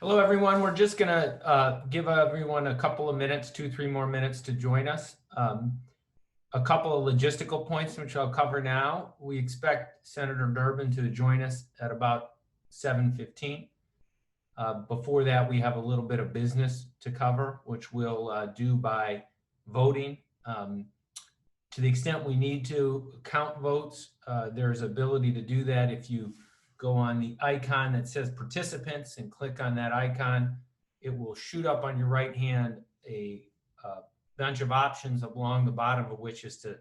Hello, everyone. We're just going to give everyone a couple of minutes, 2-3 more minutes to join us. A couple of logistical points, which I'll cover now. We expect Senator Durbin to join us at about 7:15. Before that, we have a little bit of business to cover, which we'll do by voting. To the extent we need to count votes, there's ability to do that if you go on the icon that says participants and click on that icon. It will shoot up on your right hand a bunch of options along the bottom of which is to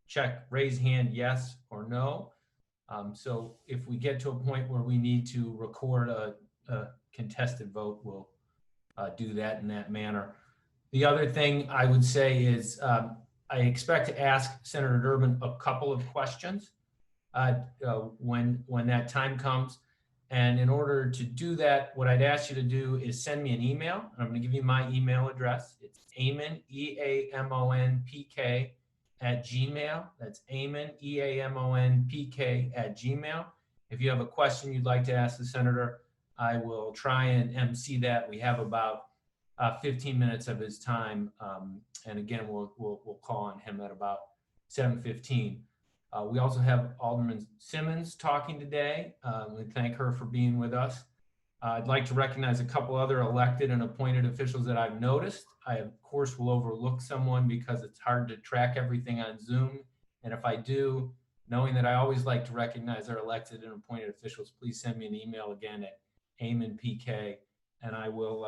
check raise hand yes or no. So if we get to a point where we need to record a contested vote, we'll do that in that manner. The other thing I would say is I expect to ask Senator Durbin a couple of questions when that time comes. And in order to do that, what I'd ask you to do is send me an email. I'm going to give you my email address. It's Eamon, E-A-M-O-N-P-K @gmail. That's Eamon, E-A-M-O-N-P-K @gmail. If you have a question you'd like to ask the senator, I will try and MC that. We have about 15 minutes of his time. And again, we'll call on him at about 7:15. We also have Alderman Simmons talking today. We thank her for being with us. I'd like to recognize a couple other elected and appointed officials that I've noticed. I, of course, will overlook someone because it's hard to track everything on Zoom. And if I do, knowing that I always like to recognize our elected and appointed officials, please send me an email again at AeamonPK, and I will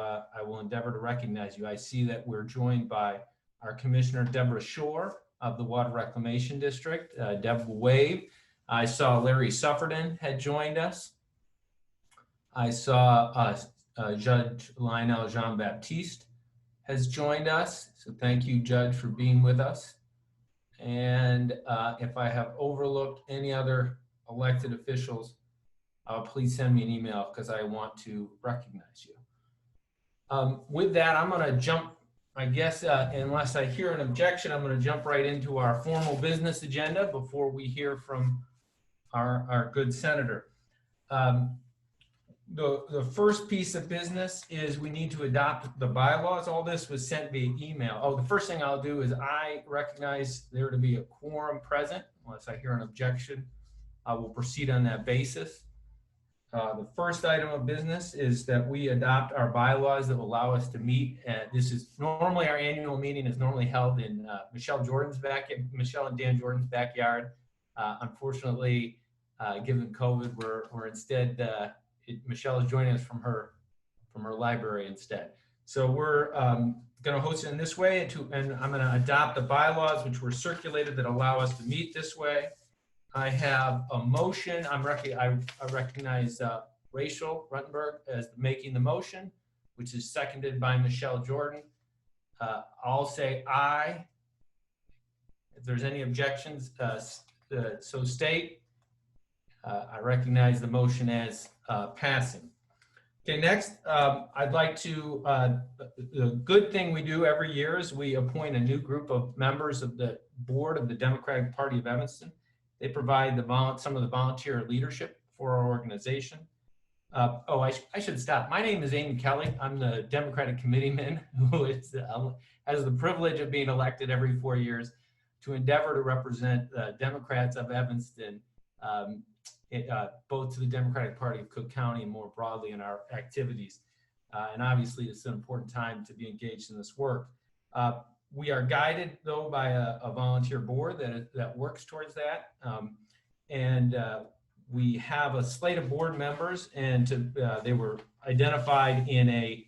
endeavor to recognize you. I see that we're joined by our Commissioner Deborah Shore of the Water Reclamation District. Deb will wave. I saw Larry Sufferton had joined us. I saw Judge Lionel Jean-Baptiste has joined us. So thank you, Judge, for being with us. And if I have overlooked any other elected officials, please send me an email because I want to recognize you. With that, I'm going to jump, I guess, unless I hear an objection, I'm going to jump right into our formal business agenda before we hear from our good senator. The first piece of business is we need to adopt the bylaws. All this was sent via email. Oh, the first thing I'll do is I recognize there to be a quorum present. Unless I hear an objection, I will proceed on that basis. The first item of business is that we adopt our bylaws that will allow us to meet. This is normally our annual meeting is normally held in Michelle and Dan Jordan's backyard. Unfortunately, given COVID, we're instead Michelle is joining us from her library instead. So we're going to host it in this way, and I'm going to adopt the bylaws which were circulated that allow us to meet this way. I have a motion. I recognize Rachel Ruttenberg as making the motion, which is seconded by Michelle Jordan. I'll say aye. If there's any objections, so state. I recognize the motion as passing. Okay, next, I'd like to, the good thing we do every year is we appoint a new group of members of the board of the Democratic Party of Evanston. They provide some of the volunteer leadership for our organization. I should stop. My name is Amy Kelly. I'm the Democratic committeeman who has the privilege of being elected every 4 years to endeavor to represent the Democrats of Evanston, both to the Democratic Party of Cook County and more broadly in our activities. And obviously, it's an important time to be engaged in this work. We are guided, though, by a volunteer board that works towards that. We have a slate of board members, and they were identified in a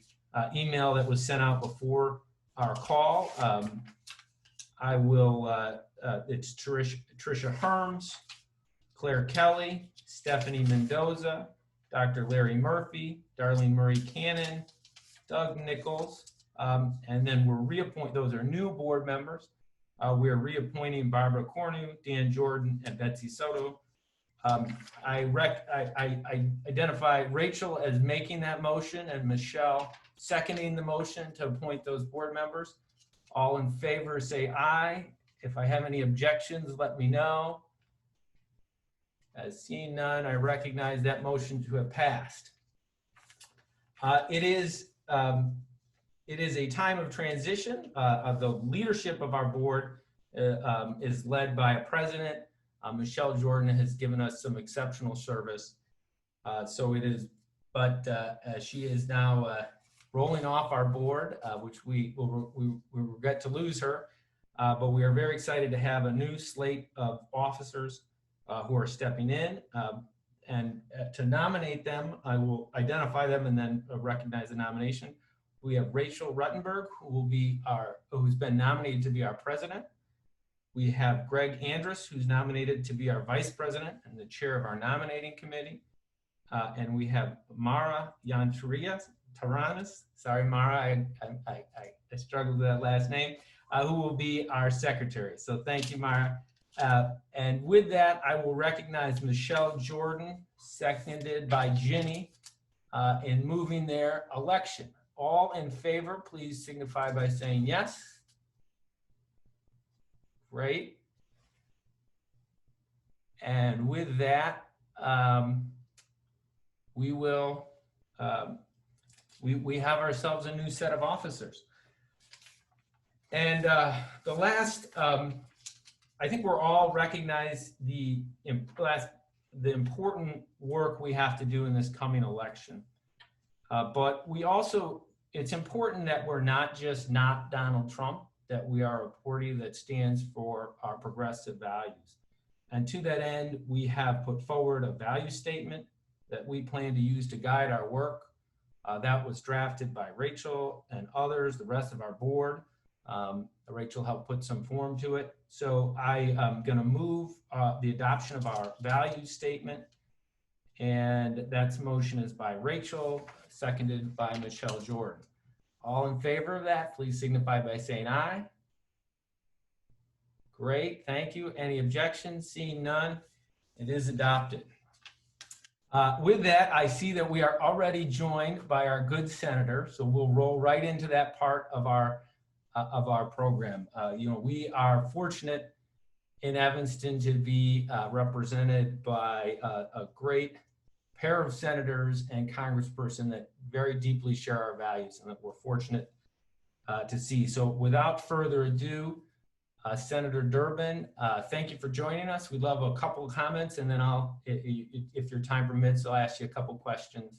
email that was sent out before our call. It's Tricia Herms, Claire Kelly, Stephanie Mendoza, Dr. Larry Murphy, Darlene Murray Cannon, Doug Nichols, and then we're those are new board members. We're reappointing Barbara Cornu, Dan Jordan, and Betsy Soto. I identify Rachel as making that motion and Michelle seconding the motion to appoint those board members. All in favor say aye. If I have any objections, let me know. As seeing none, I recognize that motion to have passed. It is a time of transition. The leadership of our board is led by a president. Michelle Jordan has given us some exceptional service. So it is, but she is now rolling off our board, which we regret to lose her. But we are very excited to have a new slate of officers who are stepping in. And to nominate them, I will identify them and then recognize the nomination. We have Rachel Ruttenberg, who's been nominated to be our president. We have Greg Andrus, who's nominated to be our vice president and the chair of our nominating committee. And we have Mara Taranis. Sorry, Mara, I struggled with that last name, who will be our secretary. So thank you, Mara. And with that, I will recognize Michelle Jordan, seconded by Ginny, in moving their election. All in favor, please signify by saying yes. Great. And with that, we will, we have ourselves a new set of officers. And the last, I think we're all recognize the important work we have to do in this coming election. But we also, it's important that we're not just not Donald Trump, that we are a party that stands for our progressive values. And to that end, we have put forward a value statement that we plan to use to guide our work. That was drafted by Rachel and others, the rest of our board. Rachel helped put some form to it. So I am going to move the adoption of our value statement. And that motion is by Rachel, seconded by Michelle Jordan. All in favor of that, please signify by saying aye. Great, thank you. Any objections? Seeing none, it is adopted. With that, I see that we are already joined by our good senator, so we'll roll right into that part of our program. You know, we are fortunate in Evanston to be represented by a great pair of senators and congressperson that very deeply share our values and that we're fortunate to see. So without further ado, Senator Durbin, thank you for joining us. We'd love a couple of comments, and then I'll, if your time permits, I'll ask you a couple questions.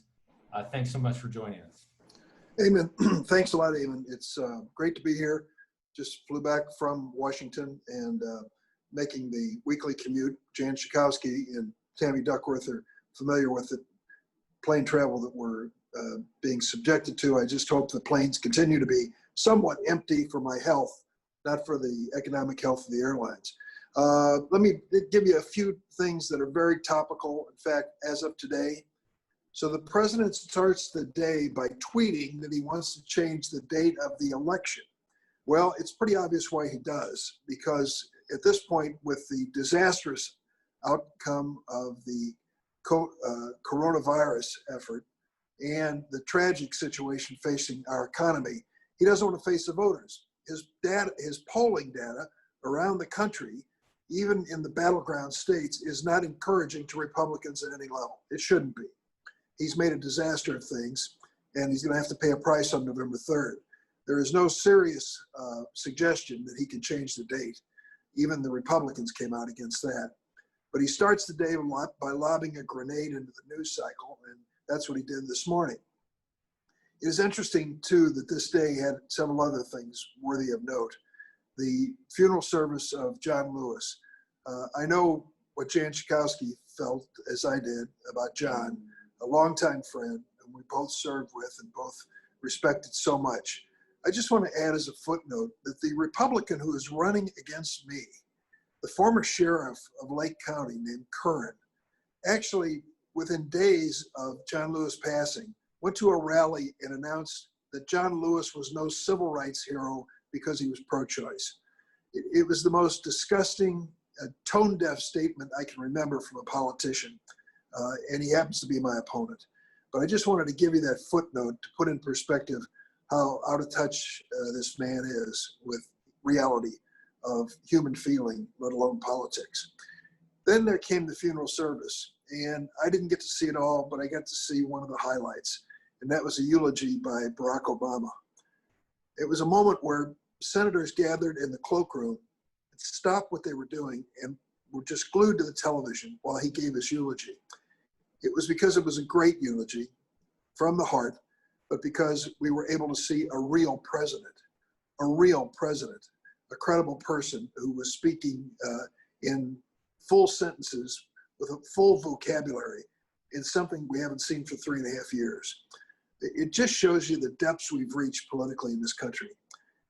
Thanks so much for joining us. Eamon, thanks a lot, Eamon. It's great to be here. Just flew back from Washington and making the weekly commute. Jan Schakowsky and Tammy Duckworth are familiar with the plane travel that we're being subjected to. I just hope the planes continue to be somewhat empty for my health, not for the economic health of the airlines. Let me give you a few things that are very topical. In fact, as of today, so the president starts the day by tweeting that he wants to change the date of the election. Well, it's pretty obvious why he does, because at this point, with the disastrous outcome of the coronavirus effort and the tragic situation facing our economy, he doesn't want to face the voters. His data, his polling data around the country, even in the battleground states, is not encouraging to Republicans at any level. It shouldn't be. He's made a disaster of things, and he's going to have to pay a price on November 3rd. There is no serious suggestion that he can change the date. Even the Republicans came out against that. But he starts the day by lobbing a grenade into the news cycle, and that's what he did this morning. It is interesting, too, that this day had several other things worthy of note. The funeral service of John Lewis. I know what Jan Schakowsky felt, as I did, about John, a longtime friend, and we both served with and both respected so much. I just want to add as a footnote that the Republican who is running against me, the former sheriff of Lake County named Curran, actually within days of John Lewis passing, went to a rally and announced that John Lewis was no civil rights hero because he was pro-choice. It was the most disgusting, tone-deaf statement I can remember from a politician, and he happens to be my opponent. But I just wanted to give you that footnote to put in perspective how out of touch this man is with reality of human feeling, let alone politics. Then there came the funeral service, and I didn't get to see it all, but I got to see one of the highlights. and that was a eulogy by Barack Obama. It was a moment where senators gathered in the cloakroom, stopped what they were doing, and were just glued to the television while he gave his eulogy. It was because it was a great eulogy from the heart, but because we were able to see a real president, a credible person who was speaking in full sentences with a full vocabulary in something we haven't seen for 3.5 years. It just shows you the depths we've reached politically in this country.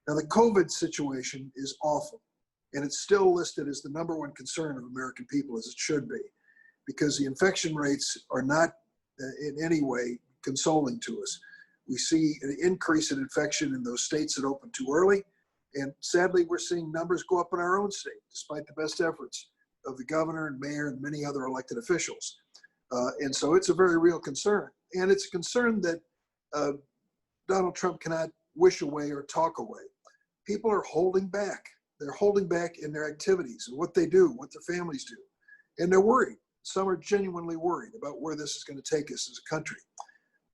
Now, the COVID situation is awful, and it's still listed as the #1 concern of American people, as it should be, because the infection rates are not in any way consoling to us. We see an increase in infection in those states that opened too early, and sadly, we're seeing numbers go up in our own state, despite the best efforts of the governor and mayor and many other elected officials. And so it's a very real concern. And it's a concern that Donald Trump cannot wish away or talk away. People are holding back. They're holding back in their activities and what they do, what their families do. And they're worried. Some are genuinely worried about where this is going to take us as a country.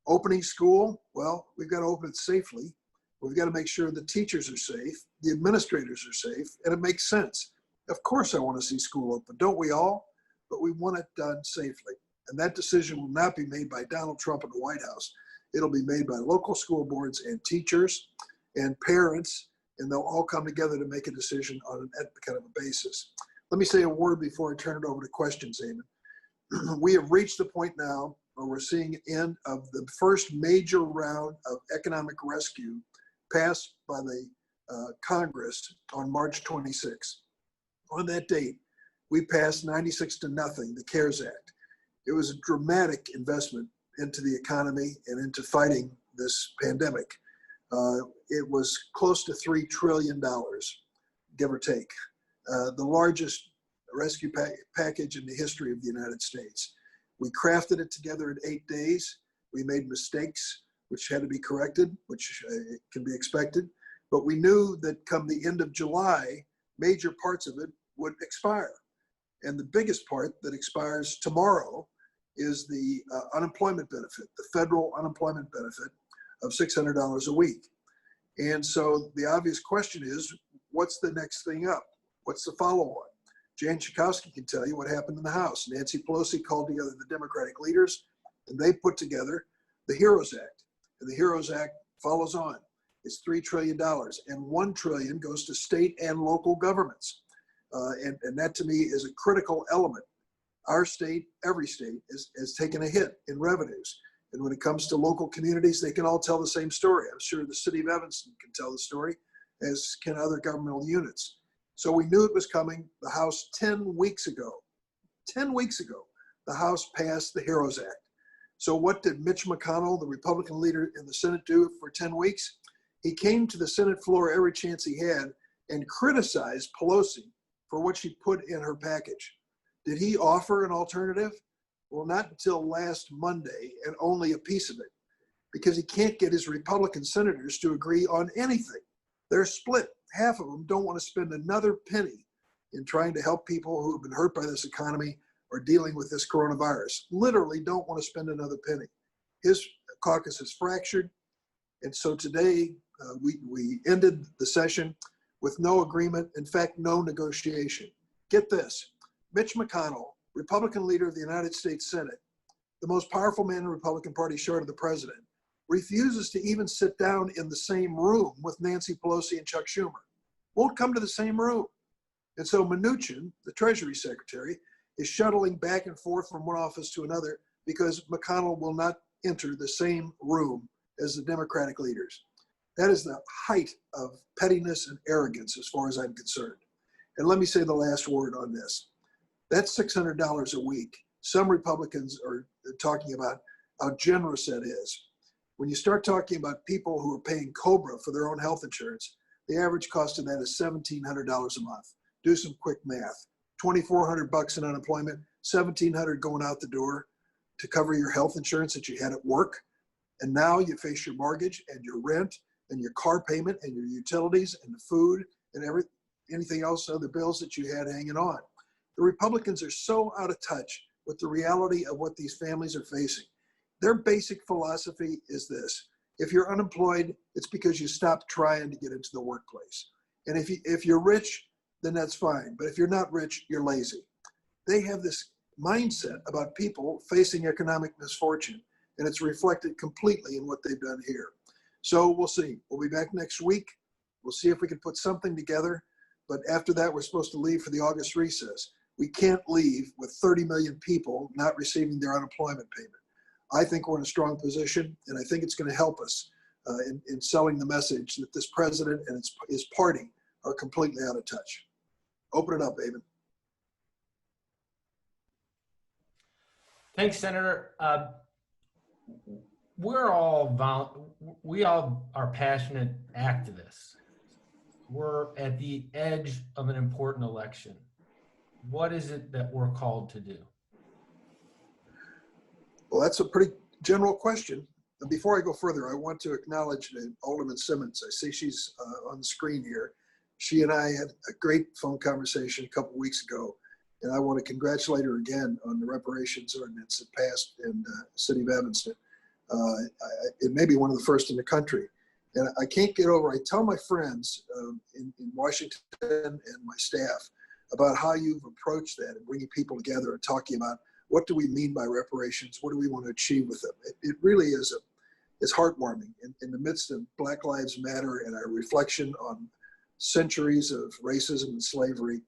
Opening school, well, we've got to open it safely. We've got to make sure the teachers are safe, the administrators are safe, and it makes sense. Of course I want to see school open, don't we all? But we want it done safely. And that decision will not be made by Donald Trump in the White House. It'll be made by local school boards and teachers and parents, and they'll all come together to make a decision on that kind of a basis. Let me say a word before I turn it over to questions, Eamon. We have reached the point now where we're seeing the end of the first major round of economic rescue passed by the Congress on March 26. On that date, we passed 96-0, the CARES Act. It was a dramatic investment into the economy and into fighting this pandemic. It was close to $3 trillion, give or take. The largest rescue package in the history of the United States. We crafted it together in 8 days. We made mistakes, which had to be corrected, which can be expected. But we knew that come the end of July, major parts of it would expire. And the biggest part that expires tomorrow is the unemployment benefit, the federal unemployment benefit of $600 a week. And so the obvious question is, what's the next thing up? What's the follow-on? Jan Schakowsky can tell you what happened in the House. Nancy Pelosi called together the Democratic leaders, and they put together the HEROES Act. And the HEROES Act follows on. It's $3 trillion, and $1 trillion goes to state and local governments. And that to me is a critical element. Our state, every state, has taken a hit in revenues. And when it comes to local communities, they can all tell the same story. I'm sure the city of Evanston can tell the story, as can other governmental units. So we knew it was coming. The House 10 weeks ago, the House passed the HEROES Act. So what did Mitch McConnell, the Republican leader in the Senate, do for 10 weeks? He came to the Senate floor every chance he had and criticized Pelosi for what she put in her package. Did he offer an alternative? Well, not until last Monday, and only a piece of it, because he can't get his Republican senators to agree on anything. They're split. Half of them don't want to spend another penny in trying to help people who have been hurt by this economy or dealing with this coronavirus. Literally don't want to spend another penny. His caucus is fractured. And so today we ended the session with no agreement, in fact, no negotiation. Get this, Mitch McConnell, Republican leader of the United States Senate, the most powerful man in the Republican Party short of the president, refuses to even sit down in the same room with Nancy Pelosi and Chuck Schumer. Won't come to the same room. And so Mnuchin, the Treasury Secretary, is shuttling back and forth from one office to another because McConnell will not enter the same room as the Democratic leaders. That is the height of pettiness and arrogance as far as I'm concerned. And let me say the last word on this. That's $600 a week. Some Republicans are talking about how generous that is. When you start talking about people who are paying COBRA for their own health insurance, the average cost of that is $1,700 a month. Do some quick math. $2,400 in unemployment, $1,700 going out the door to cover your health insurance that you had at work. And now you face your mortgage and your rent and your car payment and your utilities and the food and anything else, other bills that you had hanging on. The Republicans are so out of touch with the reality of what these families are facing. Their basic philosophy is this: if you're unemployed, it's because you stopped trying to get into the workplace. And if you're rich, then that's fine. But if you're not rich, you're lazy. They have this mindset about people facing economic misfortune, and it's reflected completely in what they've done here. So we'll see. We'll be back next week. We'll see if we can put something together. But after that, we're supposed to leave for the August recess. We can't leave with 30 million people not receiving their unemployment payment. I think we're in a strong position, and I think it's going to help us in selling the message that this president and his party are completely out of touch. Open it up, Evan. Thanks, Senator. We all are passionate activists. We're at the edge of an important election. What is it that we're called to do? Well, that's a pretty general question. And before I go further, I want to acknowledge Alderman Simmons. I see she's on the screen here. She and I had a great phone conversation a couple weeks ago, and I want to congratulate her again on the reparations ordinance that passed in the city of Evanston. It may be one of the first in the country. And I can't get over, I tell my friends in Washington and my staff about how you've approached that and bringing people together and talking about what do we mean by reparations? What do we want to achieve with them? It really is it's heartwarming in the midst of Black Lives Matter and our reflection on centuries of racism and slavery,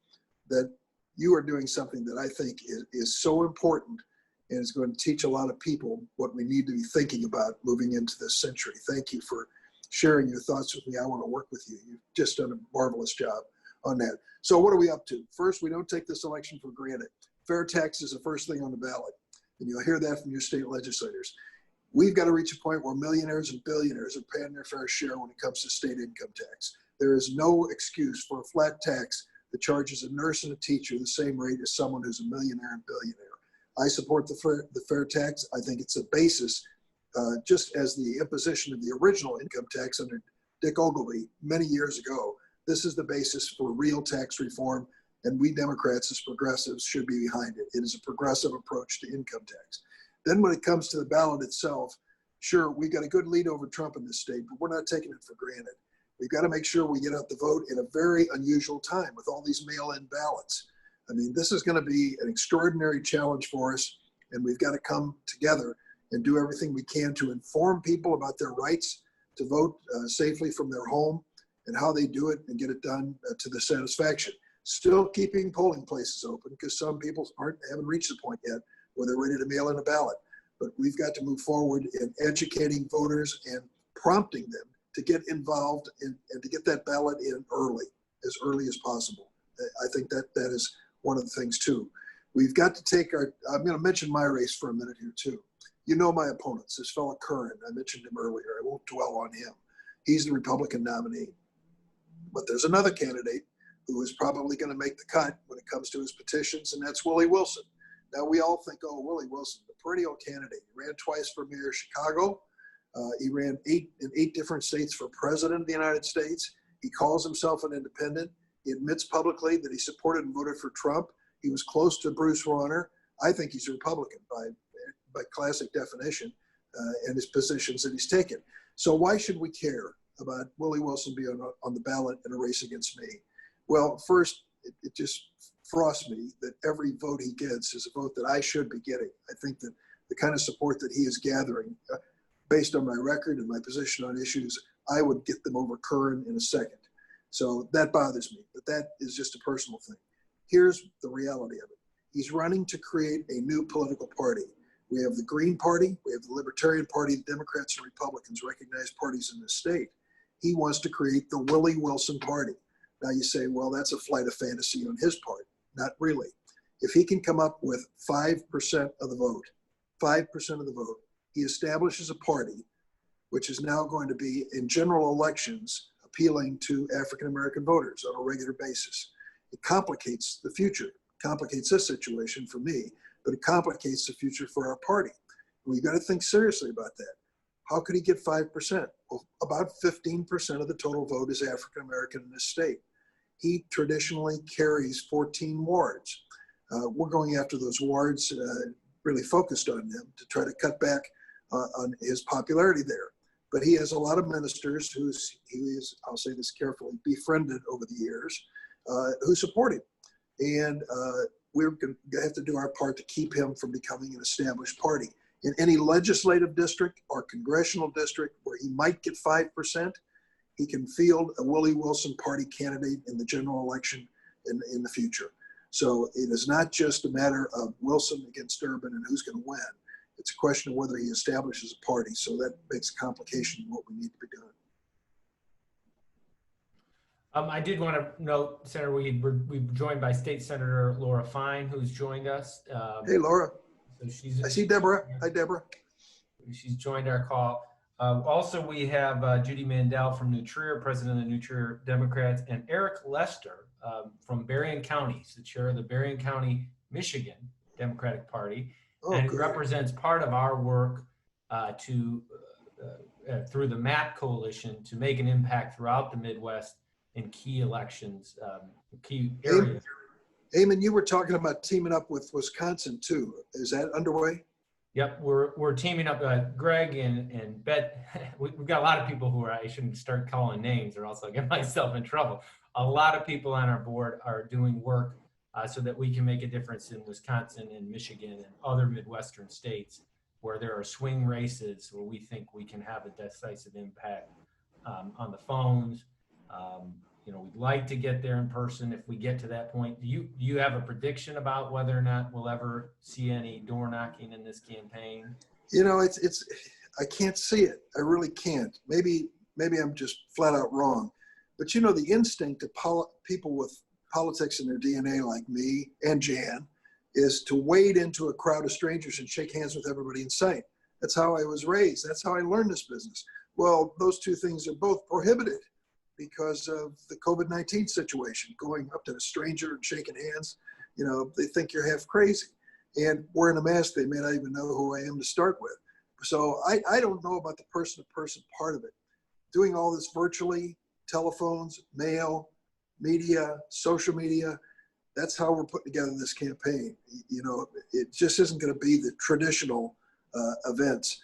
that you are doing something that I think is so important and is going to teach a lot of people what we need to be thinking about moving into this century. Thank you for sharing your thoughts with me. I want to work with you. You've just done a marvelous job on that. So what are we up to? First, we don't take this election for granted. Fair tax is the first thing on the ballot, and you'll hear that from your state legislators. We've got to reach a point where millionaires and billionaires are paying their fair share when it comes to state income tax. There is no excuse for a flat tax that charges a nurse and a teacher the same rate as someone who's a millionaire and billionaire. I support the fair tax. I think it's a basis, just as the imposition of the original income tax under Dick Ogilvy many years ago. This is the basis for real tax reform, and we Democrats as progressives should be behind it. It is a progressive approach to income tax. Then when it comes to the ballot itself, sure, we got a good lead over Trump in this state, but we're not taking it for granted. We've got to make sure we get out the vote in a very unusual time with all these mail-in ballots. I mean, this is going to be an extraordinary challenge for us, and we've got to come together and do everything we can to inform people about their rights to vote safely from their home and how they do it and get it done to their satisfaction. Still keeping polling places open because some people haven't reached the point yet where they're ready to mail in a ballot. But we've got to move forward in educating voters and prompting them to get involved and to get that ballot in early as possible. I think that is one of the things too. We've got to take I'm going to mention my race for a minute here too. You know my opponents, this fellow Curran, I mentioned him earlier. I won't dwell on him. He's the Republican nominee. But there's another candidate who is probably going to make the cut when it comes to his petitions, and that's Willie Wilson. Now we all think, oh, Willie Wilson, the perennial candidate. He ran twice for mayor of Chicago. He ran in eight different states for president of the United States. He calls himself an independent. He admits publicly that he supported and voted for Trump. He was close to Bruce Rauner. I think he's a Republican by classic definition and his positions that he's taken. So why should we care about Willie Wilson being on the ballot in a race against me? Well, first, it just frosts me that every vote he gets is a vote that I should be getting. I think that the kind of support that he is gathering, based on my record and my position on issues, I would get them over Curran in a second. So that bothers me, but that is just a personal thing. Here's the reality of it. He's running to create a new political party. We have the Green Party, we have the Libertarian Party, the Democrats and Republicans, recognized parties in this state. He wants to create the Willie Wilson Party. Now you say, well, that's a flight of fantasy on his part. Not really. If he can come up with 5% of the vote, 5% of the vote, he establishes a party which is now going to be in general elections appealing to African-American voters on a regular basis. It complicates the future, complicates this situation for me, but it complicates the future for our party. We've got to think seriously about that. How could he get 5%? Well, about 15% of the total vote is African-American in this state. He traditionally carries 14 wards. We're going after those wards, really focused on them to try to cut back on his popularity there. But he has a lot of ministers he is, I'll say this carefully, befriended over the years, who support him. And we're going to have to do our part to keep him from becoming an established party. In any legislative district or congressional district where he might get 5%, he can field a Willie Wilson party candidate in the general election in the future. So it is not just a matter of Wilson against Durbin and who's going to win. It's a question of whether he establishes a party. So that makes a complication in what we need to be doing. I did want to note, Senator, we're joined by State Senator Laura Fine, who's joined us. Hey, Laura. So I see Deborah. Hi, Deborah. She's joined our call. Also, we have Judy Mandel from New Trier, president of the New Trier Democrats, and Eric Lester from Berrien County, he's the chair of the Berrien County, Michigan Democratic Party. Oh, and great. represents part of our work through the MAP coalition to make an impact throughout the Midwest in key elections, key areas. Eamon, you were talking about teaming up with Wisconsin too. Is that underway? Yep, we're teaming up. Greg and Bet. We've got a lot of people who I shouldn't start calling names or else I'll get myself in trouble. A lot of people on our board are doing work so that we can make a difference in Wisconsin and Michigan and other Midwestern states where there are swing races where we think we can have a decisive impact on the phones. We'd like to get there in person if we get to that point. Do you have a prediction about whether or not we'll ever see any door knocking in this campaign? It's I can't see it. I really can't. Maybe I'm just flat out wrong. But the instinct of people with politics in their DNA like me and Jan is to wade into a crowd of strangers and shake hands with everybody in sight. That's how I was raised. That's how I learned this business. Well, those two things are both prohibited because of the COVID-19 situation. Going up to a stranger and shaking hands, they think you're half crazy. And wearing a mask, they may not even know who I am to start with. So I don't know about the person-to-person part of it. Doing all this virtually, telephones, mail, media, social media, that's how we're putting together this campaign. It just isn't going to be the traditional events,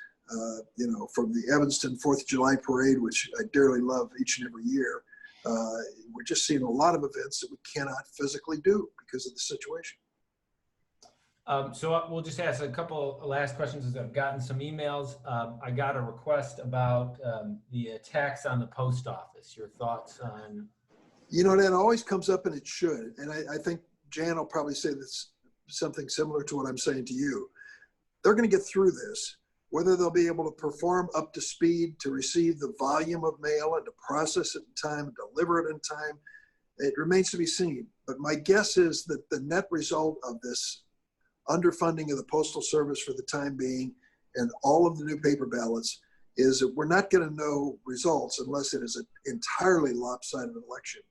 from the Evanston 4th of July parade, which I dearly love each and every year. We're just seeing a lot of events that we cannot physically do because of the situation. So we'll just ask a couple of last questions as I've gotten some emails. I got a request about the attacks on the post office. Your thoughts on? That always comes up, and it should. And I think Jan will probably say this, something similar to what I'm saying to you. They're going to get through this. Whether they'll be able to perform up to speed to receive the volume of mail and to process it in time and deliver it in time, it remains to be seen. But my guess is that the net result of this underfunding of the Postal Service for the time being and all of the new paper ballots is that we're not going to know results unless it is an entirely lopsided election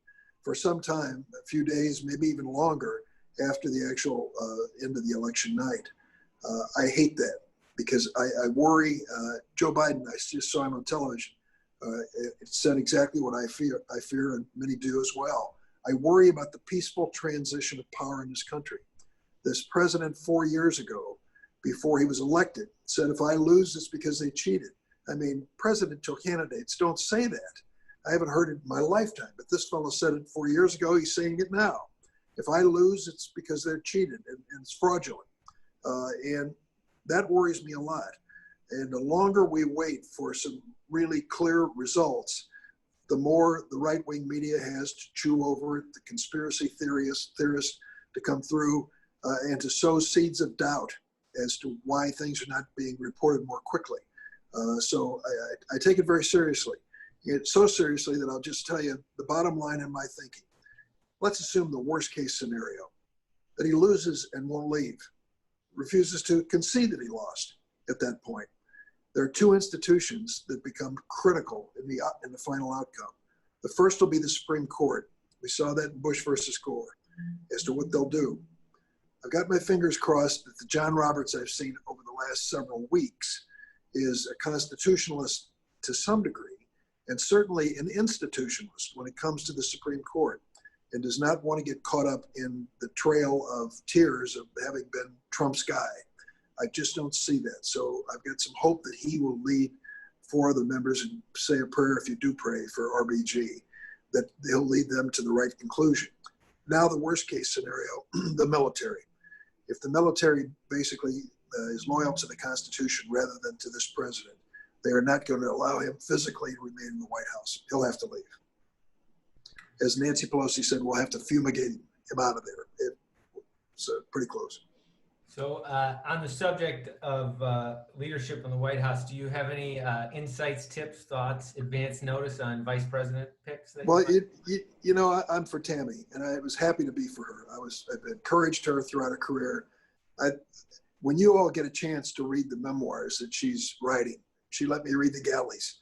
for some time, a few days, maybe even longer after the actual end of the election night. I hate that because I worry. Joe Biden, I just saw him on television. It said exactly what I fear, and many do as well. I worry about the peaceful transition of power in this country. This president 4 years ago, before he was elected, said, if I lose, it's because they cheated. I mean, presidential candidates don't say that. I haven't heard it in my lifetime, but this fellow said it 4 years ago. He's saying it now. If I lose, it's because they're cheated and it's fraudulent. And that worries me a lot. And the longer we wait for some really clear results, the more the right-wing media has to chew over it, the conspiracy theorists to come through and to sow seeds of doubt as to why things are not being reported more quickly. So I take it very seriously. It's so seriously that I'll just tell you the bottom line in my thinking. Let's assume the worst case scenario, that he loses and won't leave, refuses to concede that he lost at that point. There are two institutions that become critical in the final outcome. The first will be the Supreme Court. We saw that in Bush versus Gore as to what they'll do. I've got my fingers crossed that the John Roberts I've seen over the last several weeks is a constitutionalist to some degree, and certainly an institutionalist when it comes to the Supreme Court, and does not want to get caught up in the trail of tears of having been Trump's guy. I just don't see that. So I've got some hope that he will lead 4 other members and say a prayer if you do pray for RBG, that he'll lead them to the right conclusion. Now the worst case scenario, the military. If the military basically is loyal to the Constitution rather than to this president, they are not going to allow him physically to remain in the White House. He'll have to leave. As Nancy Pelosi said, we'll have to fumigate him out of there. It's pretty close. So on the subject of leadership in the White House, do you have any insights, tips, thoughts, advance notice on vice president picks? Well, you know, I'm for Tammy, and I was happy to be for her. I've encouraged her throughout her career. When you all get a chance to read the memoirs that she's writing, she let me read The Galleys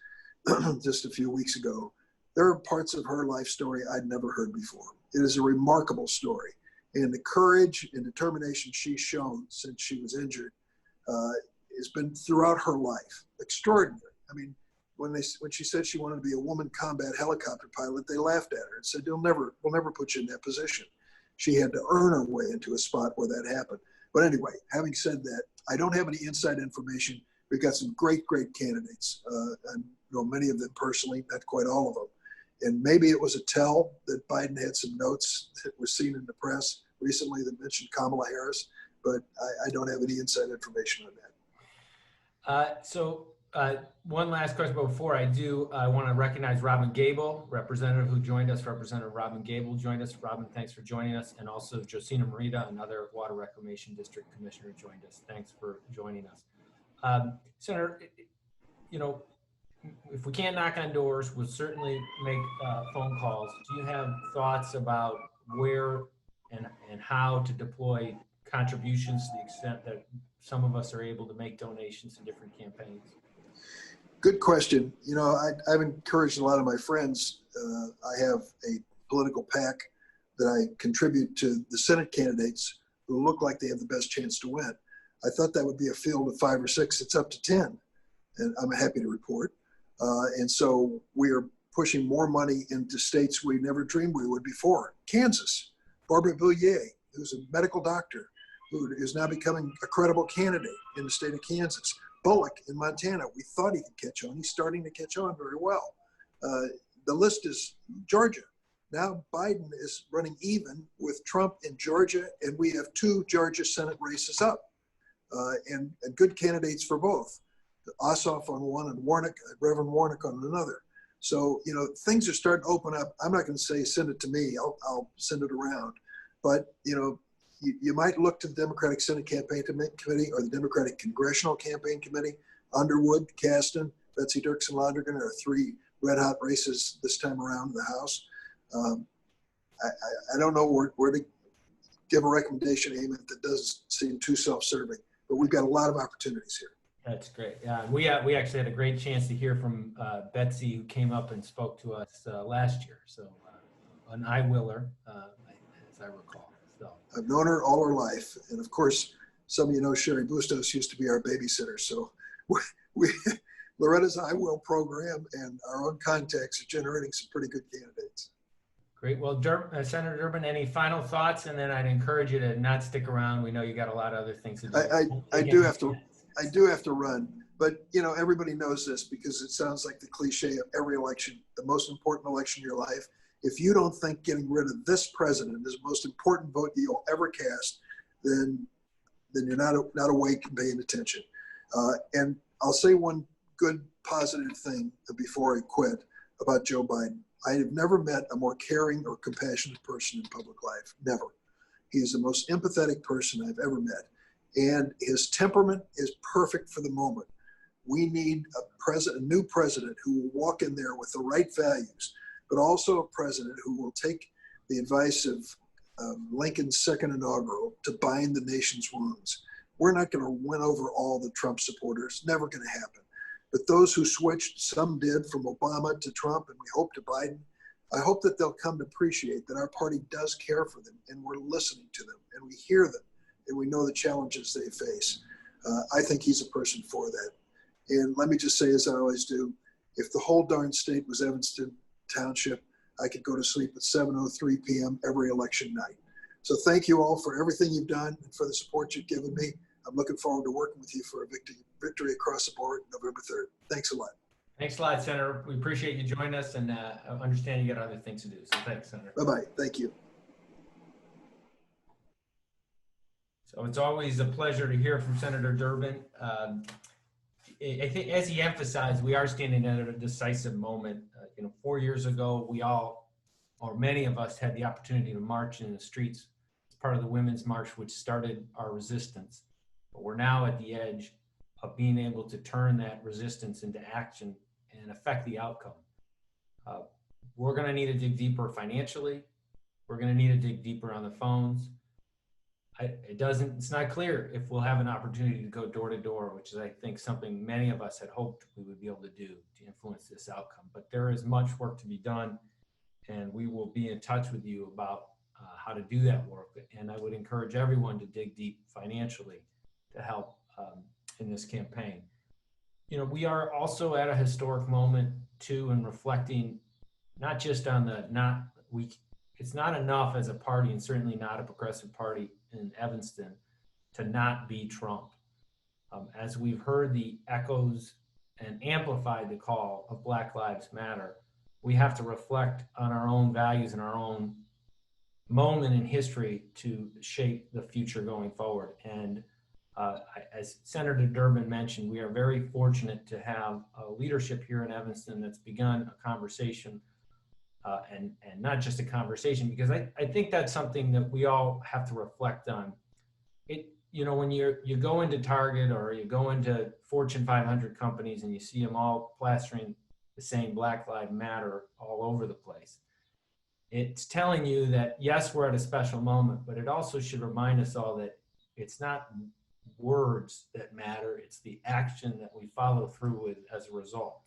just a few weeks ago. There are parts of her life story I'd never heard before. It is a remarkable story. And the courage and determination she's shown since she was injured has been throughout her life. Extraordinary. I mean, when she said she wanted to be a woman combat helicopter pilot, they laughed at her and said, we'll never put you in that position. She had to earn her way into a spot where that happened. But anyway, having said that, I don't have any inside information. We've got some great candidates. I know many of them personally, not quite all of them. And maybe it was a tell that Biden had some notes that were seen in the press recently that mentioned Kamala Harris, but I don't have any inside information on that. So one last question before I do, I want to recognize Robin Gable, representative who joined us. Representative Robin Gable joined us. Robin, thanks for joining us. And also Josina Morita, another Water Reclamation District Commissioner, joined us. Thanks for joining us. Senator, you know, if we can't knock on doors, we'll certainly make phone calls. Do you have thoughts about where and how to deploy contributions to the extent that some of us are able to make donations to different campaigns? Good question. You know, I've encouraged a lot of my friends. I have a political PAC that I contribute to the Senate candidates who look like they have the best chance to win. I thought that would be a field of 5 or 6. It's up to 10, and I'm happy to report. And so we are pushing more money into states we never dreamed we would before. Kansas, Barbara Bouillet, who's a medical doctor, who is now becoming a credible candidate in the state of Kansas. Bullock in Montana, we thought he could catch on. He's starting to catch on very well. The list is Georgia. Now Biden is running even with Trump in Georgia, and we have 2 Georgia Senate races up, and good candidates for both. Ossoff on one and Reverend Warnock on another. So, you know, things are starting to open up. I'm not going to say send it to me. I'll send it around. But, you know, you might look to the Democratic Senate Campaign Committee or the Democratic Congressional Campaign Committee. Underwood, Kasten, Betsy Dirksen Londrigan are 3 red hot races this time around in the House. I don't know where to give a recommendation, Eamon, that doesn't seem too self-serving, but we've got a lot of opportunities here. That's great. We actually had a great chance to hear from Betsy, who came up and spoke to us last year. So an I-willer, as I recall. So I've known her all her life. And of course, some of you know Sherry Bustos used to be our babysitter. So Loretta's I-will program and our own contacts are generating some pretty good candidates. Great. Well, Senator Durbin, any final thoughts? And then I'd encourage you to not stick around. We know you got a lot of other things to do. I do have to run, but you know, everybody knows this because it sounds like the cliche of every election, the most important election in your life. If you don't think getting rid of this president is the most important vote you'll ever cast, then you're not awake and paying attention. And I'll say one good positive thing before I quit about Joe Biden. I have never met a more caring or compassionate person in public life. Never. He is the most empathetic person I've ever met. And his temperament is perfect for the moment. We need a new president who will walk in there with the right values, but also a president who will take the advice of Lincoln's second inaugural to bind the nation's wounds. We're not going to win over all the Trump supporters, never going to happen. But those who switched, some did from Obama to Trump, and we hope to Biden, I hope that they'll come to appreciate that our party does care for them, and we're listening to them, and we hear them, and we know the challenges they face. I think he's a person for that. And let me just say, as I always do, if the whole darn state was Evanston Township, I could go to sleep at 7:03 p.m. every election night. So thank you all for everything you've done and for the support you've given me. I'm looking forward to working with you for a victory across the board November 3rd. Thanks a lot. Thanks a lot, Senator. We appreciate you joining us, and understand you got other things to do. So thanks, Senator. Bye-bye. Thank you. So it's always a pleasure to hear from Senator Durbin. I think, as he emphasized, we are standing at a decisive moment. 4 years ago, we all, or many of us, had the opportunity to march in the streets as part of the Women's March, which started our resistance. But we're now at the edge of being able to turn that resistance into action and affect the outcome. We're going to need to dig deeper financially. We're going to need to dig deeper on the phones. It's not clear if we'll have an opportunity to go door to door, which is, I think, something many of us had hoped we would be able to do to influence this outcome. But there is much work to be done, and we will be in touch with you about how to do that work. And I would encourage everyone to dig deep financially to help in this campaign. We are also at a historic moment too, in reflecting not just on it's not enough as a party, and certainly not a progressive party in Evanston, to not be Trump. As we've heard the echoes and amplified the call of Black Lives Matter, we have to reflect on our own values and our own moment in history to shape the future going forward. And as Senator Durbin mentioned, we are very fortunate to have a leadership here in Evanston that's begun a conversation, and not just a conversation, because I think that's something that we all have to reflect on. When you go into Target or you go into Fortune 500 companies and you see them all plastering the same Black Lives Matter all over the place, it's telling you that, yes, we're at a special moment, but it also should remind us all that it's not words that matter, it's the action that we follow through with as a result.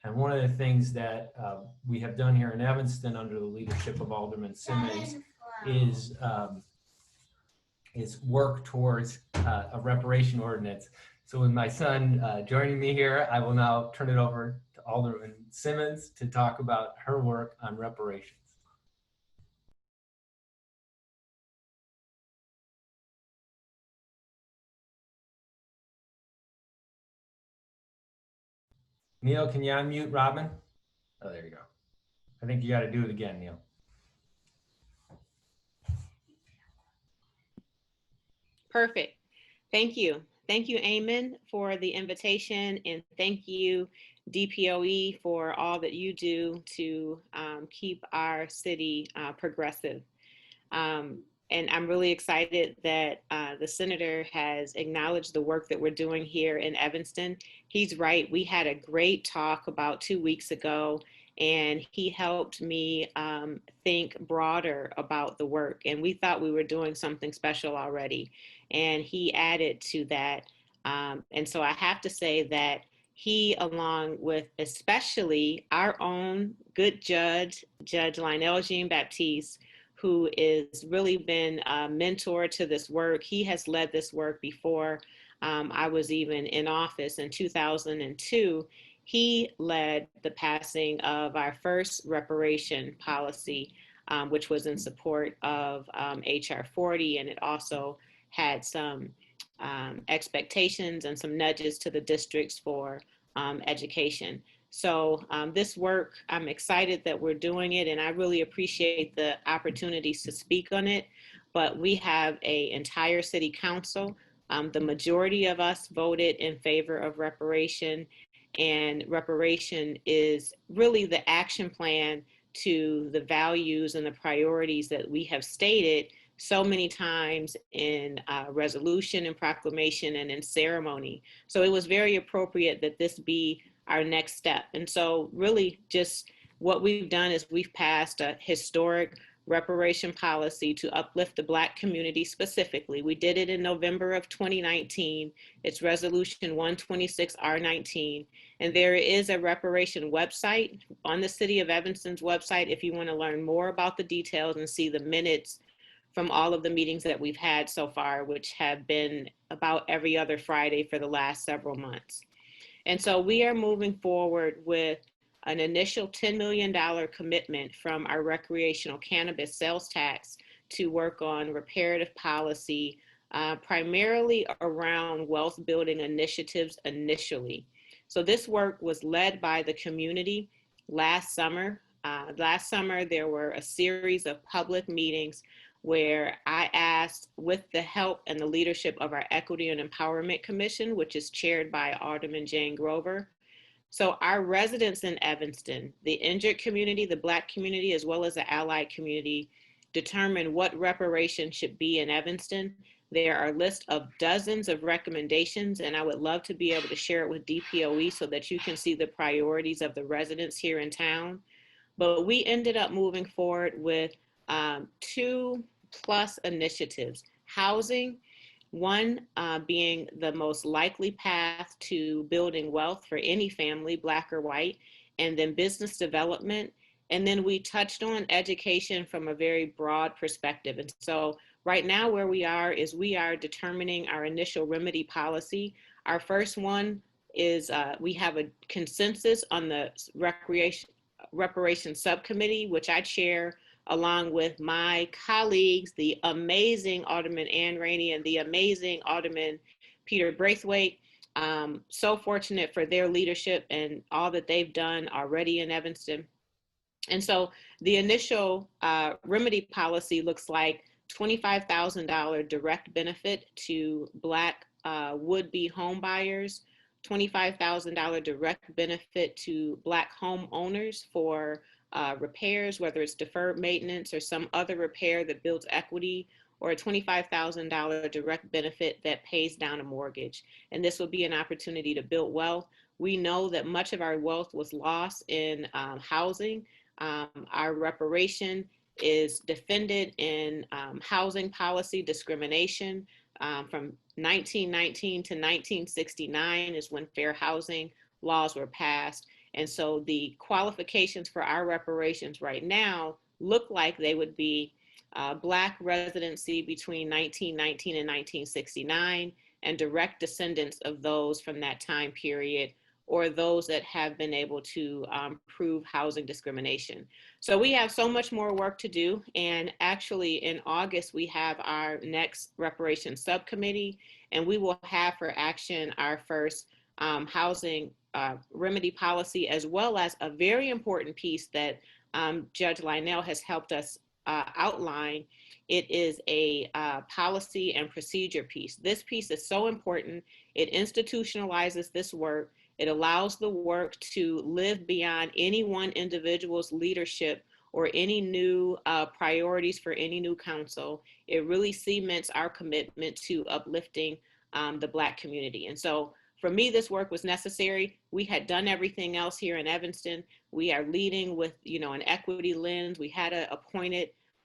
And one of the things that we have done here in Evanston under the leadership of Alderman Simmons is work towards a reparation ordinance. So with my son joining me here, I will now turn it over to Alderman Simmons to talk about her work on reparations. Neil, can you unmute Robin? Oh, there you go. I think you got to do it again, Neil. Perfect. Thank you. Thank you, Eamon, for the invitation, and thank you, DPOE, for all that you do to keep our city progressive. And I'm really excited that the senator has acknowledged the work that we're doing here in Evanston. He's right. We had a great talk about 2 weeks ago, and he helped me think broader about the work. And we thought we were doing something special already, and he added to that. And so I have to say that he, along with especially our own good judge, Judge Lionel Jean-Baptiste, who has really been a mentor to this work. He has led this work before I was even in office in 2002. He led the passing of our first reparation policy, which was in support of HR 40, and it also had some expectations and some nudges to the districts for education. So this work, I'm excited that we're doing it, and I really appreciate the opportunities to speak on it. But we have an entire city council. The majority of us voted in favor of reparation, and reparation is really the action plan to the values and the priorities that we have stated so many times in resolution and proclamation and in ceremony. So it was very appropriate that this be our next step. And so really just what we've done is we've passed a historic reparation policy to uplift the Black community specifically. We did it in November of 2019. It's Resolution 126R19. And there is a reparation website on the City of Evanston's website if you want to learn more about the details and see the minutes from all of the meetings that we've had so far, which have been about every other Friday for the last several months. And so we are moving forward with an initial $10 million commitment from our recreational cannabis sales tax to work on reparative policy primarily around wealth building initiatives initially. So this work was led by the community last summer. Last summer, there were a series of public meetings where I asked, with the help and the leadership of our Equity and Empowerment Commission, which is chaired by Alderman Jane Grover. So our residents in Evanston, the injured community, the Black community, as well as the allied community, determine what reparations should be in Evanston. There are a list of dozens of recommendations, and I would love to be able to share it with DPOE so that you can see the priorities of the residents here in town. But we ended up moving forward with 2+ initiatives. Housing, one being the most likely path to building wealth for any family, Black or white, and then business development. And then we touched on education from a very broad perspective. And so right now where we are is we are determining our initial remedy policy. Our first one is we have a consensus on the reparations subcommittee, which I chair along with my colleagues, the amazing Alderman Ann Rainey and the amazing Alderman Peter Braithwaite. So fortunate for their leadership and all that they've done already in Evanston. And so the initial remedy policy looks like $25,000 direct benefit to Black would-be home buyers, $25,000 direct benefit to Black homeowners for repairs, whether it's deferred maintenance or some other repair that builds equity, or a $25,000 direct benefit that pays down a mortgage. And this will be an opportunity to build wealth. We know that much of our wealth was lost in housing. Our reparation is defended in housing policy discrimination. From 1919 to 1969 is when fair housing laws were passed. And so the qualifications for our reparations right now look like they would be Black residency between 1919 and 1969, and direct descendants of those from that time period, or those that have been able to prove housing discrimination. So we have so much more work to do. And actually in August, we have our next reparations subcommittee, and we will have for action our first housing remedy policy, as well as a very important piece that Judge Lionel has helped us outline. It is a policy and procedure piece. This piece is so important. It institutionalizes this work. It allows the work to live beyond any one individual's leadership or any new priorities for any new council. It really cements our commitment to uplifting the Black community. And so for me, this work was necessary. We had done everything else here in Evanston. We are leading with, an equity lens. We had an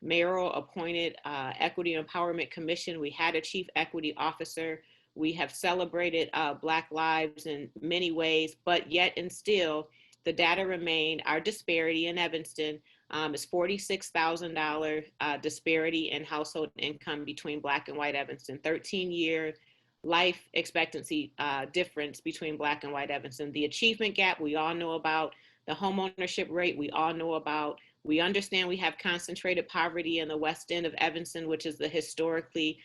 mayoral appointed Equity Empowerment Commission. We had a chief equity officer. We have celebrated Black lives in many ways, but yet and still, the data remain. Our disparity in Evanston is $46,000 disparity in household income between Black and white Evanston, 13-year life expectancy difference between Black and white Evanston. The achievement gap we all know about, the homeownership rate we all know about. We understand we have concentrated poverty in the west end of Evanston, which is the historically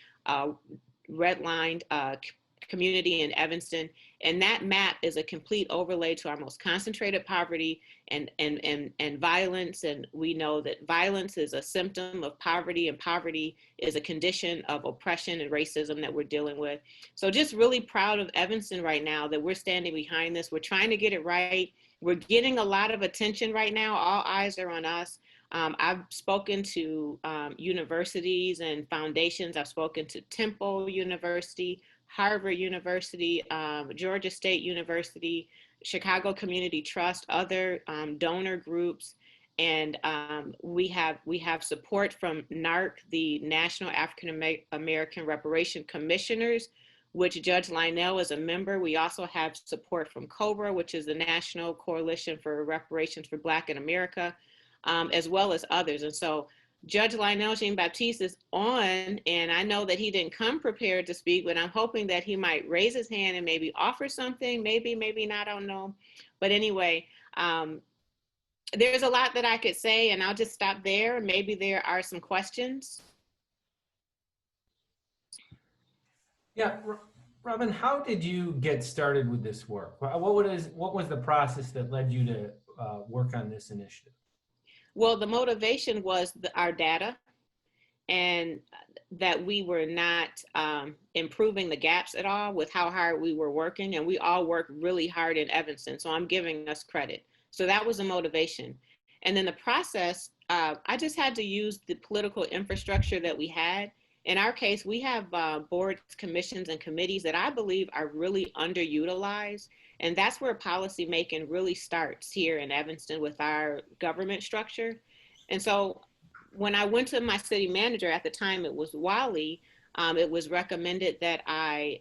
redlined community in Evanston. And that map is a complete overlay to our most concentrated poverty and violence. And we know that violence is a symptom of poverty, and poverty is a condition of oppression and racism that we're dealing with. So just really proud of Evanston right now that we're standing behind this. We're trying to get it right. We're getting a lot of attention right now. All eyes are on us. I've spoken to universities and foundations. I've spoken to Temple University, Harvard University, Georgia State University, Chicago Community Trust, other donor groups. And we have support from NARC, the National African American Reparation Commissioners, which Judge Lionel is a member. We also have support from COBRA, which is the National Coalition for Reparations for Black in America, as well as others. And so Judge Lionel Jean-Baptiste is on, and I know that he didn't come prepared to speak, but I'm hoping that he might raise his hand and maybe offer something, maybe not, I don't know. But anyway, there's a lot that I could say, and I'll just stop there. Maybe there are some questions. Yeah, Robin, how did you get started with this work? What was the process that led you to work on this initiative? Well, the motivation was our data, and that we were not improving the gaps at all with how hard we were working. And we all worked really hard in Evanston. So I'm giving us credit. So that was the motivation. And then the process, I just had to use the political infrastructure that we had. In our case, we have boards, commissions, and committees that I believe are really underutilized. And that's where policy making really starts here in Evanston with our government structure. And so when I went to my city manager at the time, it was Wally. It was recommended that I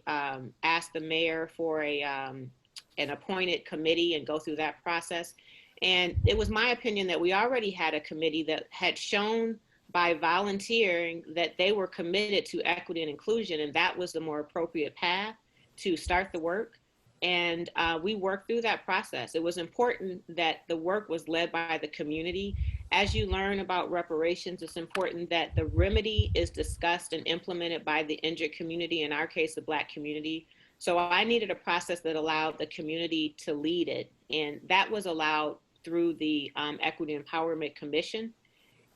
ask the mayor for an appointed committee and go through that process. And it was my opinion that we already had a committee that had shown by volunteering that they were committed to equity and inclusion, and that was the more appropriate path to start the work. And we worked through that process. It was important that the work was led by the community. As you learn about reparations, it's important that the remedy is discussed and implemented by the injured community, in our case, the Black community. So I needed a process that allowed the community to lead it. And that was allowed through the Equity Empowerment Commission.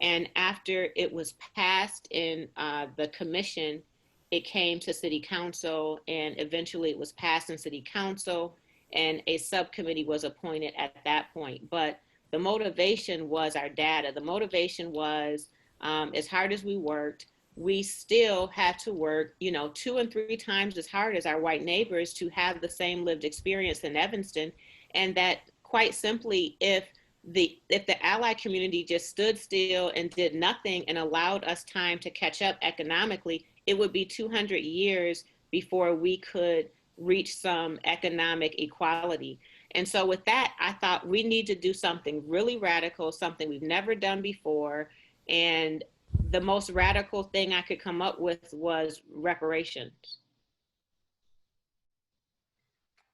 And after it was passed in the commission, it came to city council, and eventually it was passed in city council, and a subcommittee was appointed at that point. But the motivation was our data. The motivation was, as hard as we worked, we still had to work, 2 and 3 times as hard as our white neighbors to have the same lived experience in Evanston. And that, quite simply, if the allied community just stood still and did nothing and allowed us time to catch up economically, it would be 200 years before we could reach some economic equality. And so with that, I thought we need to do something really radical, something we've never done before. And the most radical thing I could come up with was reparations.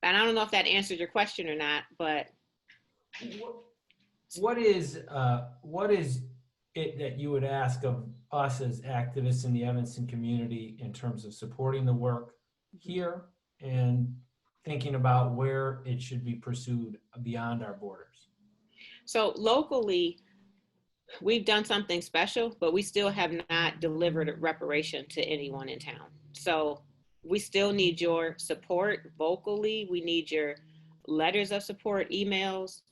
And I don't know if that answers your question or not, but What is it that you would ask of us as activists in the Evanston community in terms of supporting the work here and thinking about where it should be pursued beyond our borders? so locally, we've done something special, but we still have not delivered a reparation to anyone in town. So we still need your support vocally. We need your letters of support, emails.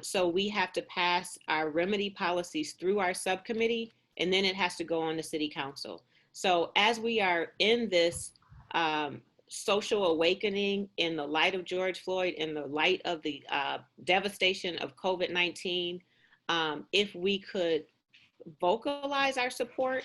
So we have to pass our remedy policies through our subcommittee, and then it has to go on to city council. So as we are in this social awakening in the light of George Floyd, in the light of the devastation of COVID-19, if we could vocalize our support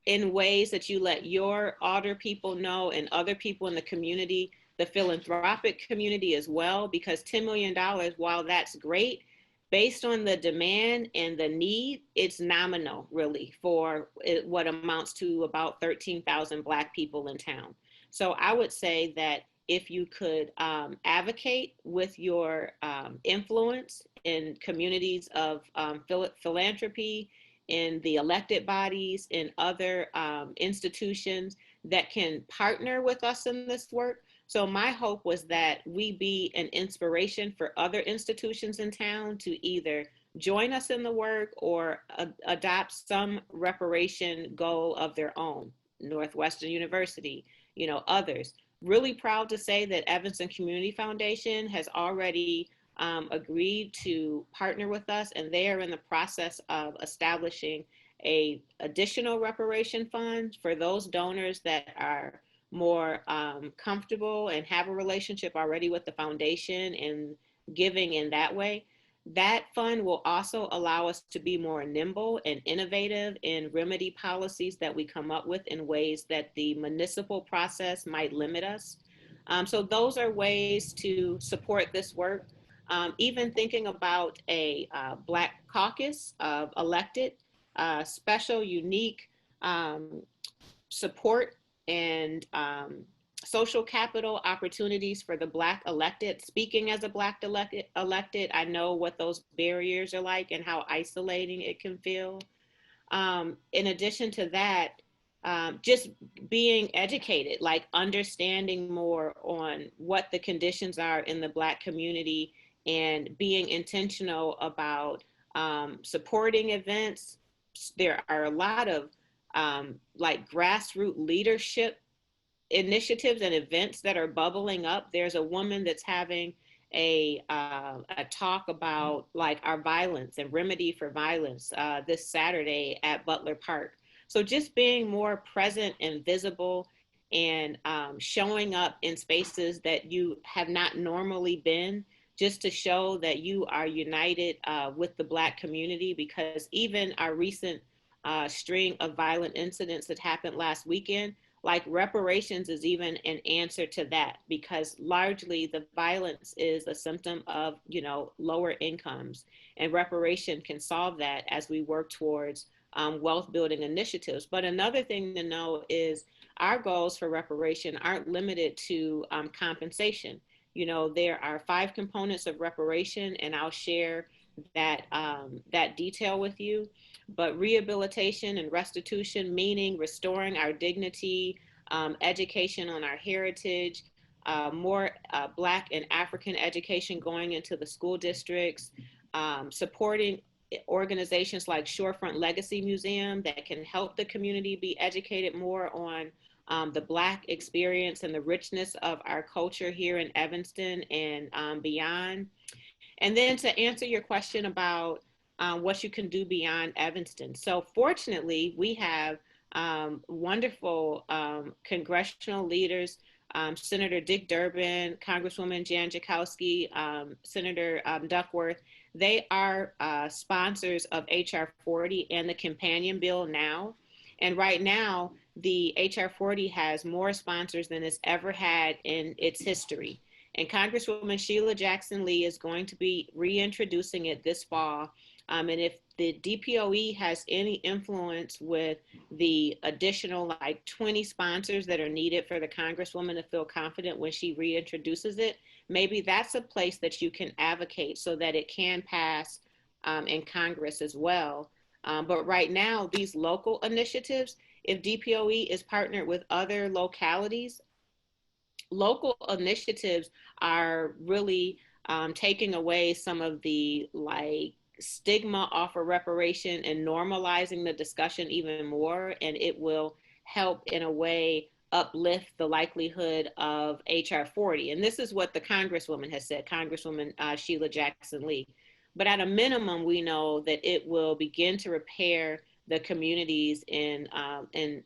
in ways that you let your other people know and other people in the community, the philanthropic community as well, because $10 million, while that's great, based on the demand and the need, it's nominal really for what amounts to about 13,000 Black people in town. So I would say that if you could advocate with your influence in communities of philanthropy, in the elected bodies, in other institutions that can partner with us in this work. So my hope was that we be an inspiration for other institutions in town to either join us in the work or adopt some reparation goal of their own. Northwestern University, others. Really proud to say that Evanston Community Foundation has already agreed to partner with us, and they are in the process of establishing a additional reparation fund for those donors that are more comfortable and have a relationship already with the foundation and giving in that way. That fund will also allow us to be more nimble and innovative in remedy policies that we come up with in ways that the municipal process might limit us. So those are ways to support this work. Even thinking about a Black caucus of elected, special, unique support and social capital opportunities for the Black elected. Speaking as a Black elected, I know what those barriers are like and how isolating it can feel. In addition to that, just being educated, like understanding more on what the conditions are in the Black community and being intentional about supporting events. There are a lot of like grassroots leadership initiatives and events that are bubbling up. There's a woman that's having a talk about like our violence and remedy for violence this Saturday at Butler Park. So just being more present and visible and showing up in spaces that you have not normally been, just to show that you are united with the Black community, because even our recent string of violent incidents that happened last weekend, like reparations is even an answer to that, because largely the violence is a symptom of, you know, lower incomes, and reparation can solve that as we work towards wealth building initiatives. But another thing to know is our goals for reparation aren't limited to compensation. You know, there are 5 components of reparation, and I'll share that detail with you. But rehabilitation and restitution, meaning restoring our dignity, education on our heritage, more Black and African education going into the school districts, supporting organizations like Shorefront Legacy Museum that can help the community be educated more on the Black experience and the richness of our culture here in Evanston and beyond. And then to answer your question about what you can do beyond Evanston. So fortunately, we have wonderful congressional leaders, Senator Dick Durbin, Congresswoman Jan Jakowski, Senator Duckworth. They are sponsors of HR 40 and the companion bill now. And right now, the HR 40 has more sponsors than it's ever had in its history. And Congresswoman Sheila Jackson Lee is going to be reintroducing it this fall. And if the DPOE has any influence with the additional like 20 sponsors that are needed for the Congresswoman to feel confident when she reintroduces it, maybe that's a place that you can advocate so that it can pass in Congress as well. But right now, these local initiatives, if DPOE is partnered with other localities, local initiatives are really taking away some of the like stigma off of reparation and normalizing the discussion even more, and it will help in a way uplift the likelihood of HR 40. And this is what the Congresswoman has said, Congresswoman Sheila Jackson Lee. But at a minimum, we know that it will begin to repair the communities in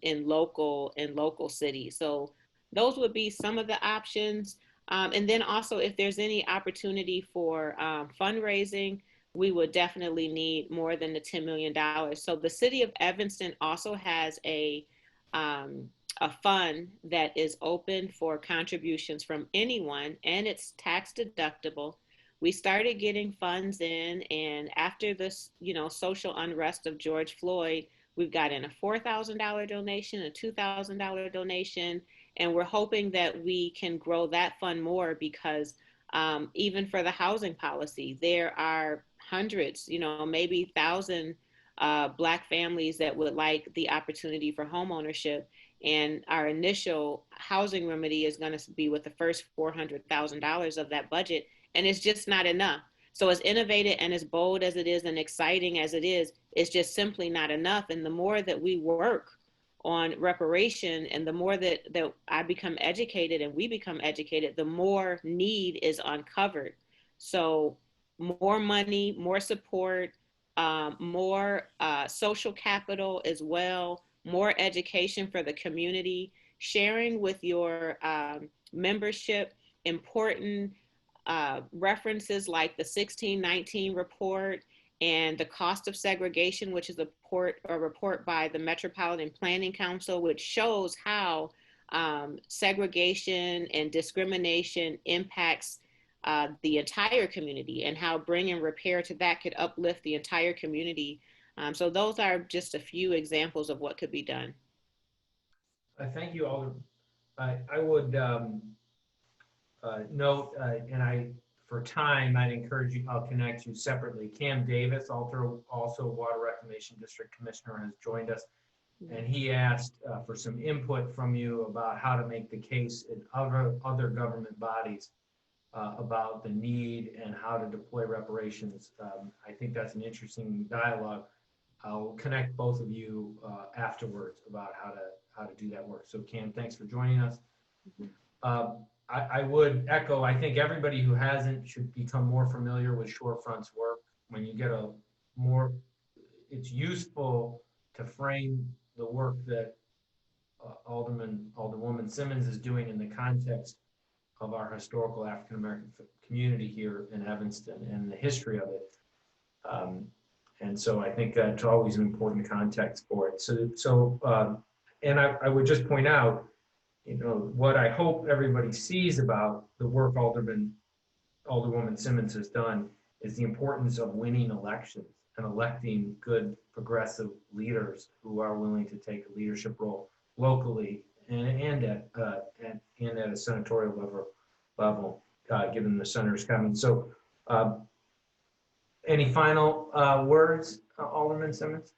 local cities. So those would be some of the options. And then also, if there's any opportunity for fundraising, we would definitely need more than the $10 million. So the city of Evanston also has a fund that is open for contributions from anyone, and it's tax deductible. We started getting funds in, and after this, you know, social unrest of George Floyd, we've got in a $4,000 donation, a $2,000 donation, and we're hoping that we can grow that fund more, because even for the housing policy, there are hundreds, you know, maybe 1,000 Black families that would like the opportunity for home ownership. And our initial housing remedy is going to be with the first $400,000 of that budget. And it's just not enough. So as innovative and as bold as it is and exciting as it is, it's just simply not enough. And the more that we work on reparation and the more that I become educated and we become educated, the more need is uncovered. So more money, more support, more social capital as well, more education for the community, sharing with your membership important references like the 1619 report and the cost of segregation, which is a report by the Metropolitan Planning Council, which shows how segregation and discrimination impacts the entire community, and how bringing repair to that could uplift the entire community. So those are just a few examples of what could be done. Thank you, Alder. I would note, for time, I'd encourage you, I'll connect you separately. Cam Davis, also Water Reclamation District Commissioner, has joined us. And he asked for some input from you about how to make the case in other government bodies about the need and how to deploy reparations. I think that's an interesting dialogue. I'll connect both of you afterwards about how to do that work. So Cam, thanks for joining us. I would echo, I think everybody who hasn't should become more familiar with Shorefront's work. When you get it's useful to frame the work that Alderwoman Simmons is doing in the context of our historical African American community here in Evanston and the history of it. And so I think that's always an important context for it. And I would just point out, what I hope everybody sees about the work Alderwoman Simmons has done is the importance of winning elections and electing good progressive leaders who are willing to take a leadership role locally and at a senatorial level, given the senator's comments. So any final words, Alderman Simmons?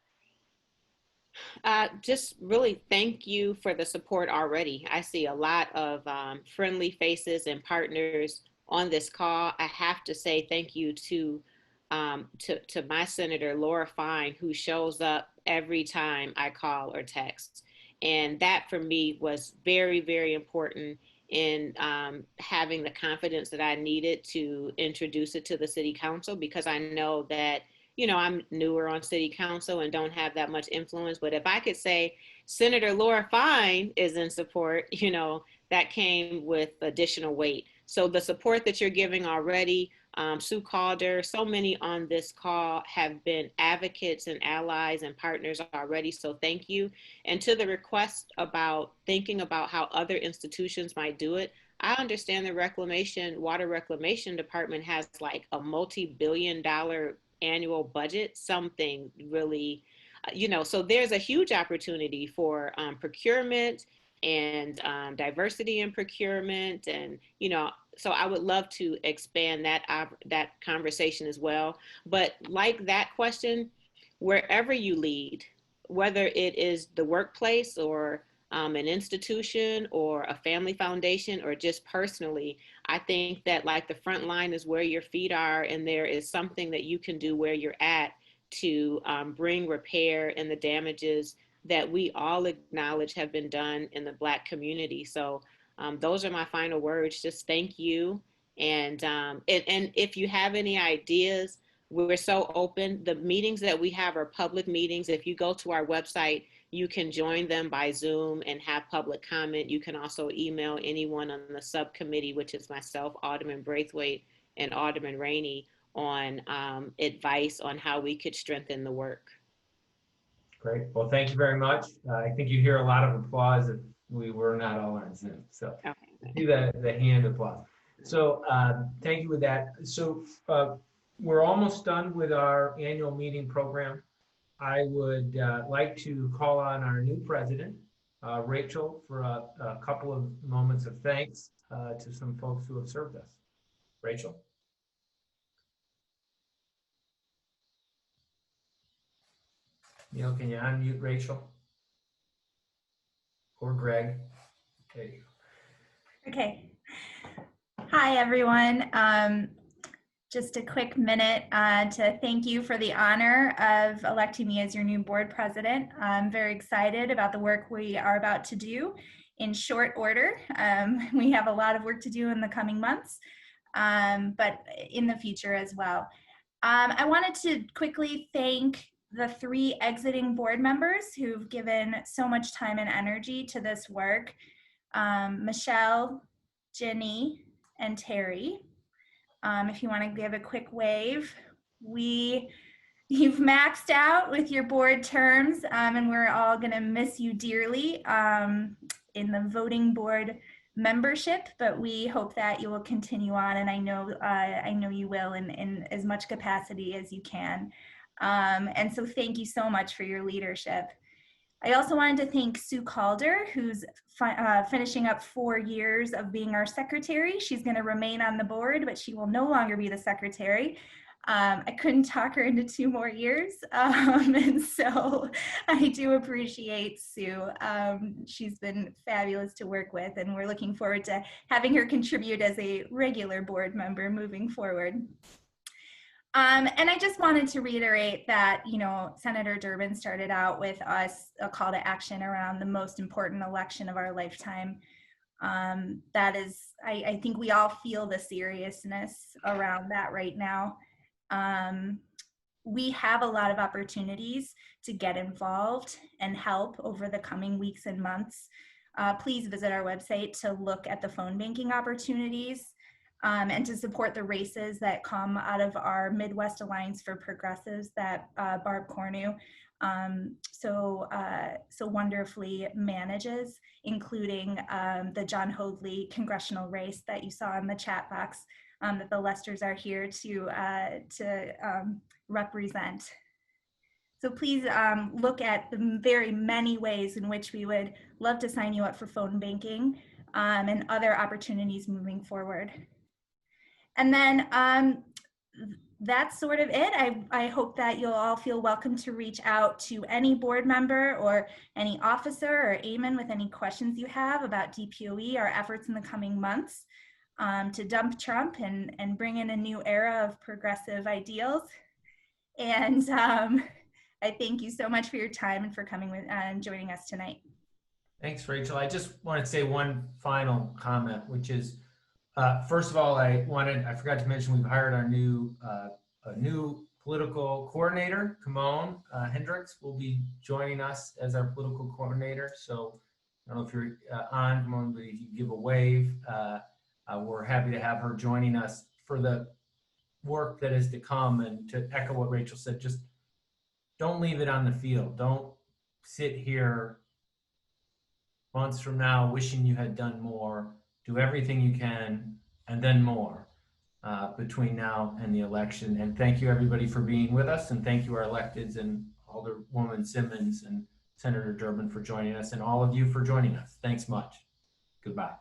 Just really thank you for the support already. I see a lot of friendly faces and partners on this call. I have to say thank you to my Senator Laura Fine, who shows up every time I call or text. And that for me was very, very important in having the confidence that I needed to introduce it to the city council, because I know that, I'm newer on city council and don't have that much influence. But if I could say Senator Laura Fine is in support, that came with additional weight. So the support that you're giving already, Sue Calder, so many on this call have been advocates and allies and partners already. So thank you. And to the request about thinking about how other institutions might do it, I understand the water reclamation department has like a multi-billion-dollar annual budget, something really, so there's a huge opportunity for procurement and diversity in procurement. And, so I would love to expand that conversation as well. But like that question, wherever you lead, whether it is the workplace or an institution or a family foundation or just personally, I think that like the front line is where your feet are, and there is something that you can do where you're at to bring repair and the damages that we all acknowledge have been done in the Black community. So those are my final words. Just thank you. And if you have any ideas, we're so open. The meetings that we have are public meetings. If you go to our website, you can join them by Zoom and have public comment. You can also email anyone on the subcommittee, which is myself, Alderman Braithwaite, and Alderman Rainey, on advice on how we could strengthen the work. Great. Well, thank you very much. I think you hear a lot of applause if we were not all on Zoom. So do the hand applause. So thank you with that. So we're almost done with our annual meeting program. I would like to call on our new president, Rachel, for a couple of moments of thanks to some folks who have served us. Rachel? Neil, can you unmute Rachel? Or Greg? There you go. Okay. Hi, everyone. Just a quick minute to thank you for the honor of electing me as your new board president. I'm very excited about the work we are about to do in short order. We have a lot of work to do in the coming months, but in the future as well. I wanted to quickly thank the 3 exiting board members who've given so much time and energy to this work. Michelle, Jenny, and Terry. If you want to give a quick wave, you've maxed out with your board terms, and we're all going to miss you dearly in the voting board membership, but we hope that you will continue on, and I know you will in as much capacity as you can. And so thank you so much for your leadership. I also wanted to thank Sue Calder, who's finishing up 4 years of being our secretary. She's going to remain on the board, but she will no longer be the secretary. I couldn't talk her into 2 more years. And so I do appreciate Sue. She's been fabulous to work with, and we're looking forward to having her contribute as a regular board member moving forward. And I just wanted to reiterate that, you know, Senator Durbin started out with us a call to action around the most important election of our lifetime. That is, I think we all feel the seriousness around that right now. We have a lot of opportunities to get involved and help over the coming weeks and months. Please visit our website to look at the phone banking opportunities and to support the races that come out of our Midwest Alliance for Progressives that Barb Cornu so wonderfully manages, including the John Hoadley congressional race that you saw in the chat box that the Lesters are here to represent. So please look at the very many ways in which we would love to sign you up for phone banking and other opportunities moving forward. And then that's sort of it. I hope that you'll all feel welcome to reach out to any board member or any officer or Eamon with any questions you have about DPOE, our efforts in the coming months to dump Trump and bring in a new era of progressive ideals. And I thank you so much for your time and for coming and joining us tonight. Thanks, Rachel. I just want to say one final comment, which is, first of all, I forgot to mention we've hired our new political coordinator, Kimon Hendricks, will be joining us as our political coordinator. So I don't know if you're on, Kimon, but if you give a wave, we're happy to have her joining us for the work that is to come. And to echo what Rachel said, just don't leave it on the field. Don't sit here months from now wishing you had done more. Do everything you can, and then more between now and the election. And thank you, everybody, for being with us. And thank you, our electeds, and Alderwoman Simmons and Senator Durbin for joining us, and all of you for joining us. Thanks much. Goodbye.